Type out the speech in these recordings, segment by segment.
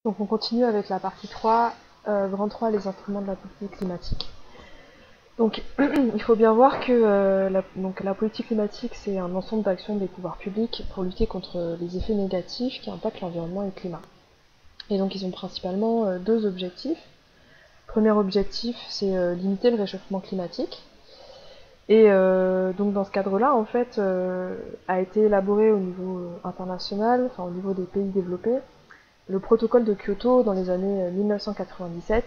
Donc on continue avec la partie 3, grand 3, les instruments de la politique climatique. Donc il faut bien voir que la politique climatique, c'est un ensemble d'actions des pouvoirs publics pour lutter contre les effets négatifs qui impactent l'environnement et le climat. Et donc ils ont principalement deux objectifs. Le premier objectif, c'est limiter le réchauffement climatique. Et donc dans ce cadre-là, en fait, a été élaboré au niveau international, enfin au niveau des pays développés, le protocole de Kyoto dans les années 1997,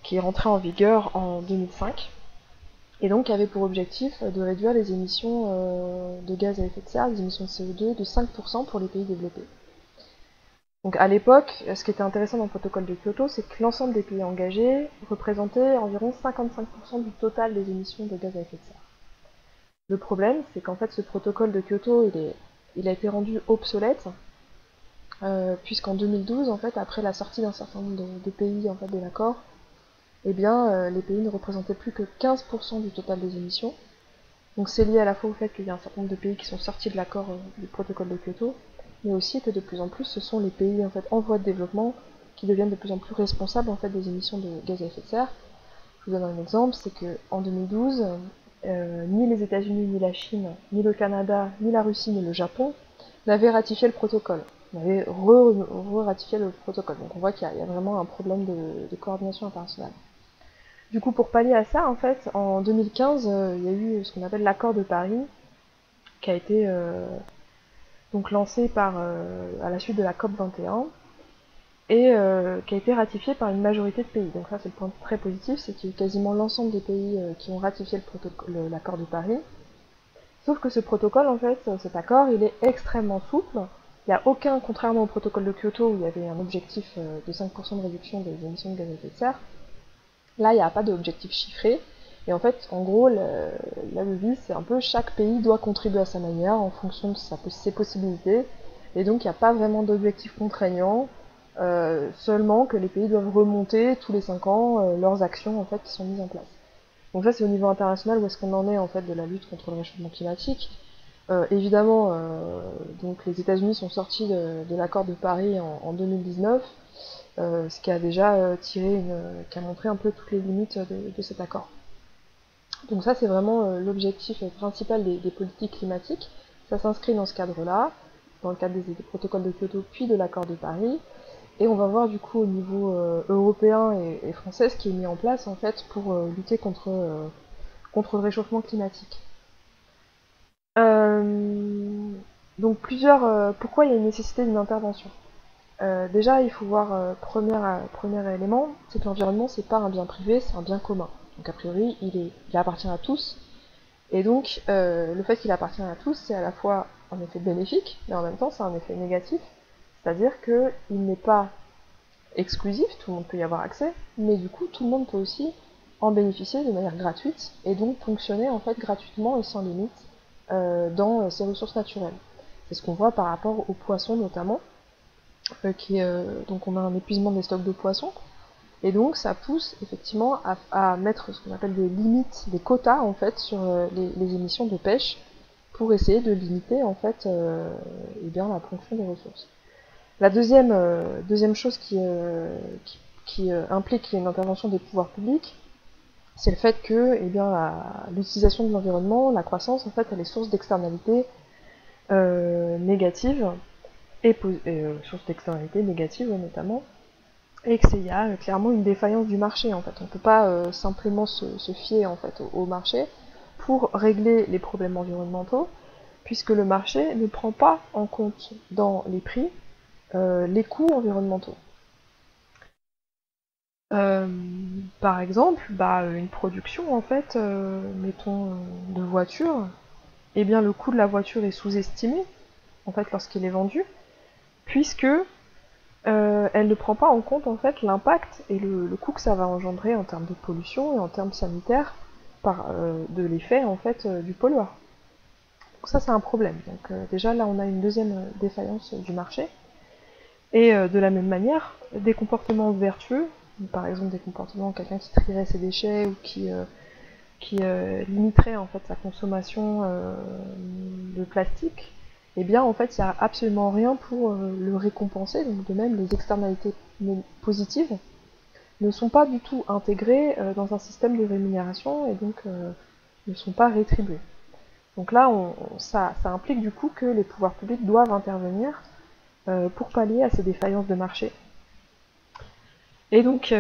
qui est rentré en vigueur en 2005, et donc avait pour objectif de réduire les émissions de gaz à effet de serre, les émissions de CO2, de 5% pour les pays développés. Donc à l'époque, ce qui était intéressant dans le protocole de Kyoto, c'est que l'ensemble des pays engagés représentait environ 55% du total des émissions de gaz à effet de serre. Le problème, c'est qu'en fait ce protocole de Kyoto, il a été rendu obsolète, puisqu'en 2012, en fait, après la sortie d'un certain nombre de pays en fait, de l'accord, eh bien, les pays ne représentaient plus que 15% du total des émissions. Donc c'est lié à la fois au fait qu'il y a un certain nombre de pays qui sont sortis de l'accord du protocole de Kyoto, mais aussi que de plus en plus, ce sont les pays en fait en voie de développement qui deviennent de plus en plus responsables en fait des émissions de gaz à effet de serre. Je vous donne un exemple, c'est que en 2012, ni les États-Unis, ni la Chine, ni le Canada, ni la Russie, ni le Japon n'avaient ratifié le protocole. On avait re-ratifié le protocole. Donc on voit qu'il y a vraiment un problème de coordination internationale. Du coup, pour pallier à ça, en fait, en 2015, il y a eu ce qu'on appelle l'accord de Paris, qui a été donc lancé à la suite de la COP 21 et qui a été ratifié par une majorité de pays. Donc ça, c'est le point très positif, c'est qu'il y a eu quasiment l'ensemble des pays qui ont ratifié l'accord de Paris. Sauf que ce protocole, en fait, cet accord, il est extrêmement souple. Il n'y a aucun, contrairement au protocole de Kyoto où il y avait un objectif de 5% de réduction des émissions de gaz à effet de serre, là, il n'y a pas d'objectif chiffré. Et en fait, en gros, la devise, c'est un peu chaque pays doit contribuer à sa manière en fonction de ses possibilités. Et donc, il n'y a pas vraiment d'objectif contraignant, seulement que les pays doivent remonter tous les 5 ans leurs actions en fait qui sont mises en place. Donc ça, c'est au niveau international où est-ce qu'on en est en fait de la lutte contre le réchauffement climatique. Évidemment, donc les États-Unis sont sortis de l'accord de Paris en 2019, ce qui a déjà qui a montré un peu toutes les limites de cet accord. Donc ça, c'est vraiment l'objectif principal des politiques climatiques. Ça s'inscrit dans ce cadre-là, dans le cadre des protocoles de Kyoto puis de l'accord de Paris. Et on va voir du coup au niveau européen et français ce qui est mis en place en fait pour lutter contre le réchauffement climatique. Euh, donc pourquoi il y a une nécessité d'une intervention? Déjà, il faut voir, premier élément, c'est que l'environnement, c'est pas un bien privé, c'est un bien commun. Donc a priori, il appartient à tous. Et donc, le fait qu'il appartient à tous, c'est à la fois un effet bénéfique, mais en même temps, c'est un effet négatif. C'est-à-dire qu'il n'est pas exclusif, tout le monde peut y avoir accès, mais du coup, tout le monde peut aussi en bénéficier de manière gratuite, et donc fonctionner en fait gratuitement et sans limite dans ces ressources naturelles. C'est ce qu'on voit par rapport aux poissons notamment, donc on a un épuisement des stocks de poissons, et donc ça pousse effectivement à mettre ce qu'on appelle des limites, des quotas en fait sur les émissions de pêche pour essayer de limiter en fait eh bien, la ponction des ressources. La deuxième chose qui implique une intervention des pouvoirs publics, c'est le fait que eh bien, l'utilisation de l'environnement, la croissance, en fait, elle est source d'externalités négatives source d'externalités négatives notamment, et qu'il y a clairement une défaillance du marché en fait. On ne peut pas simplement se fier en fait au marché pour régler les problèmes environnementaux, puisque le marché ne prend pas en compte dans les prix les coûts environnementaux. Euh, Par exemple, une production en fait, mettons de voiture, eh bien le coût de la voiture est sous-estimé en fait lorsqu'il est vendu, puisque elle ne prend pas en compte en fait l'impact et le coût que ça va engendrer en termes de pollution et en termes sanitaires de l'effet en fait du pollueur. Donc ça c'est un problème. Donc déjà là on a une deuxième défaillance du marché. Et de la même manière, des comportements vertueux, par exemple des comportements quelqu'un qui trierait ses déchets ou qui limiterait en fait sa consommation de plastique, eh bien en fait il n'y a absolument rien pour le récompenser, donc de même les externalités positives ne sont pas du tout intégrées dans un système de rémunération et donc ne sont pas rétribuées. Donc là, ça implique du coup que les pouvoirs publics doivent intervenir pour pallier à ces défaillances de marché. Et donc,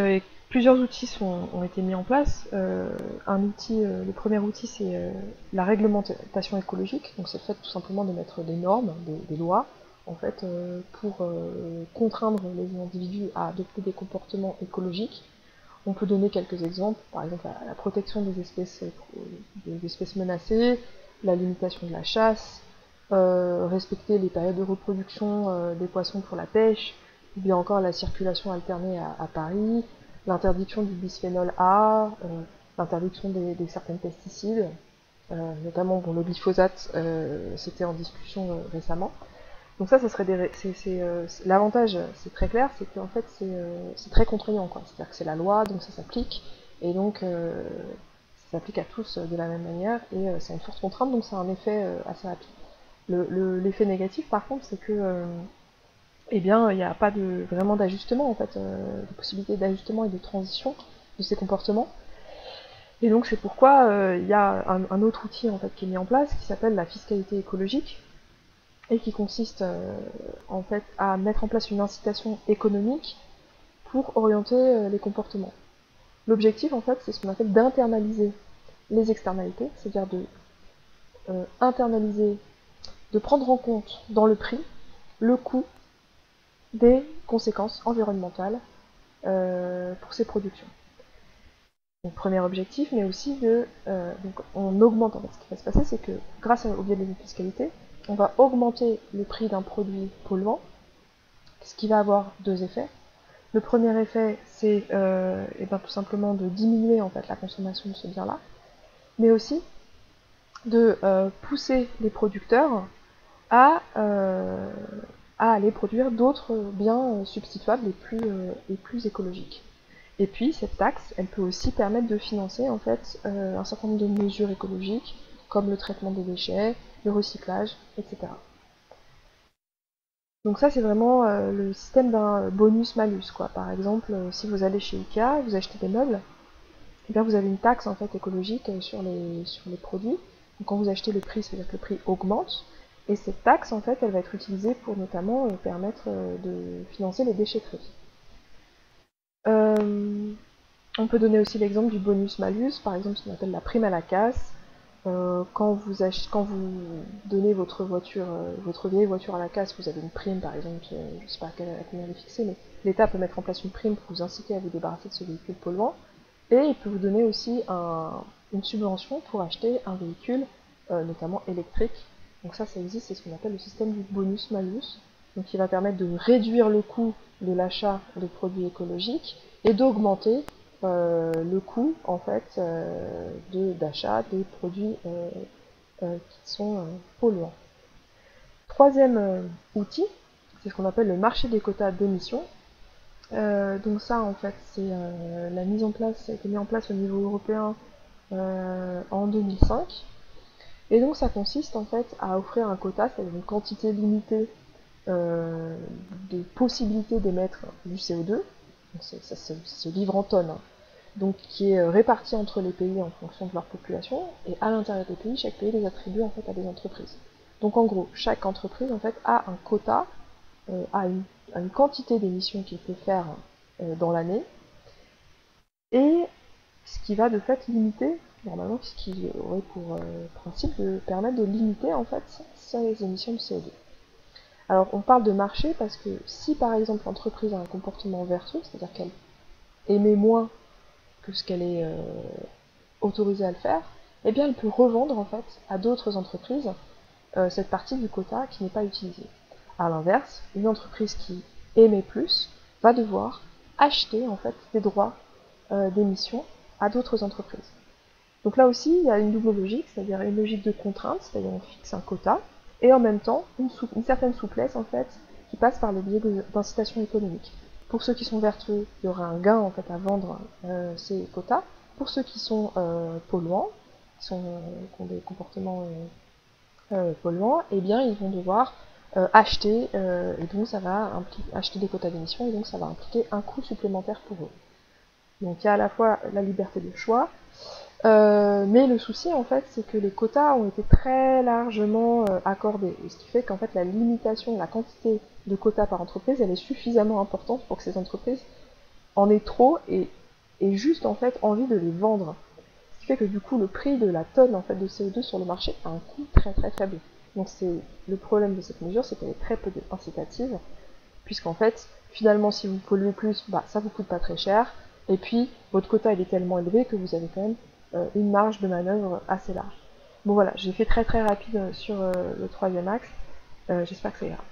plusieurs outils ont été mis en place. Le premier outil, c'est la réglementation écologique. Donc c'est le fait tout simplement de mettre des normes, des lois, en fait, pour contraindre les individus à adopter des comportements écologiques. On peut donner quelques exemples, par exemple la protection des espèces menacées, la limitation de la chasse, respecter les périodes de reproduction des poissons pour la pêche, ou bien encore la circulation alternée à Paris, l'interdiction du bisphénol A, l'interdiction des certains pesticides, notamment le glyphosate, c'était en discussion récemment. Donc ça serait l'avantage, c'est très clair, c'est qu'en fait c'est très contraignant, quoi. C'est-à-dire que c'est la loi, donc ça s'applique, et donc ça s'applique à tous de la même manière, et c'est une forte contrainte, donc ça a un effet assez rapide. L'effet négatif, par contre, c'est que eh bien, il n'y a pas vraiment d'ajustement, en fait, de possibilité d'ajustement et de transition de ces comportements. Et donc c'est pourquoi il y a un autre outil en fait qui est mis en place qui s'appelle la fiscalité écologique, et qui consiste en fait à mettre en place une incitation économique pour orienter les comportements. L'objectif en fait c'est ce qu'on appelle d'internaliser les externalités, c'est-à-dire de internaliser, de prendre en compte dans le prix le coût des conséquences environnementales pour ces productions. Donc premier objectif, mais aussi donc on augmente, en fait ce qui va se passer, c'est que grâce au biais de la fiscalité, on va augmenter le prix d'un produit polluant, ce qui va avoir deux effets. Le premier effet, c'est tout simplement de diminuer en fait la consommation de ce bien-là, mais aussi de pousser les producteurs à aller produire d'autres biens substituables et plus écologiques. Et puis cette taxe, elle peut aussi permettre de financer en fait un certain nombre de mesures écologiques, comme le traitement des déchets, le recyclage, etc. Donc ça c'est vraiment le système d'un bonus-malus, quoi. Par exemple, si vous allez chez Ikea, vous achetez des meubles, et bien vous avez une taxe en fait écologique sur les produits. Donc quand vous achetez le prix, c'est-à-dire que le prix augmente, et cette taxe en fait elle va être utilisée pour notamment permettre de financer les déchetteries. On peut donner aussi l'exemple du bonus-malus, par exemple ce qu'on appelle la prime à la casse. Quand vous donnez votre vieille voiture à la casse, vous avez une prime, par exemple, je ne sais pas à combien elle est fixée, mais l'État peut mettre en place une prime pour vous inciter à vous débarrasser de ce véhicule polluant, et il peut vous donner aussi une subvention pour acheter un véhicule, notamment électrique. Donc ça existe, c'est ce qu'on appelle le système du bonus-malus, donc qui va permettre de réduire le coût de l'achat de produits écologiques et d'augmenter le coût en fait d'achat des produits qui sont polluants. Troisième outil, c'est ce qu'on appelle le marché des quotas d'émissions. Donc ça en fait c'est la mise en place, ça a été mis en place au niveau européen en 2005. Et donc ça consiste en fait à offrir un quota, c'est-à-dire une quantité limitée de possibilités d'émettre du CO2. Donc ça se livre en tonnes, hein. Donc qui est réparti entre les pays en fonction de leur population, et à l'intérieur des pays, chaque pays les attribue en fait à des entreprises. Donc en gros, chaque entreprise en fait a un quota, a une quantité d'émissions qu'il peut faire dans l'année, et ce qui va de fait limiter, normalement, ce qui aurait pour principe de permettre de limiter en fait ces émissions de CO2. Alors on parle de marché parce que si par exemple l'entreprise a un comportement vertueux, c'est-à-dire qu'elle émet moins que ce qu'elle est autorisée à le faire, eh bien elle peut revendre en fait à d'autres entreprises cette partie du quota qui n'est pas utilisée. A l'inverse, une entreprise qui émet plus va devoir acheter en fait des droits d'émission à d'autres entreprises. Donc là aussi, il y a une double logique, c'est-à-dire une logique de contrainte, c'est-à-dire on fixe un quota, et en même temps une certaine souplesse en fait qui passe par le biais d'incitations économiques. Pour ceux qui sont vertueux, il y aura un gain en fait à vendre ces quotas. Pour ceux qui sont polluants, qui ont des comportements polluants, eh bien ils vont devoir acheter, et donc ça va acheter des quotas d'émissions, et donc ça va impliquer un coût supplémentaire pour eux. Donc il y a à la fois la liberté de choix, mais le souci en fait c'est que les quotas ont été très largement accordés, ce qui fait qu'en fait la limitation, la quantité de quotas par entreprise, elle est suffisamment importante pour que ces entreprises en aient trop et juste en fait envie de les vendre. Ce qui fait que du coup le prix de la tonne en fait de CO2 sur le marché a un coût très très faible. Donc c'est le problème de cette mesure, c'est qu'elle est très peu incitative, puisqu'en fait finalement si vous polluez plus, bah ça vous coûte pas très cher, et puis votre quota il est tellement élevé que vous avez quand même une marge de manœuvre assez large. Bon voilà, j'ai fait très très rapide sur le troisième axe, j'espère que ça ira.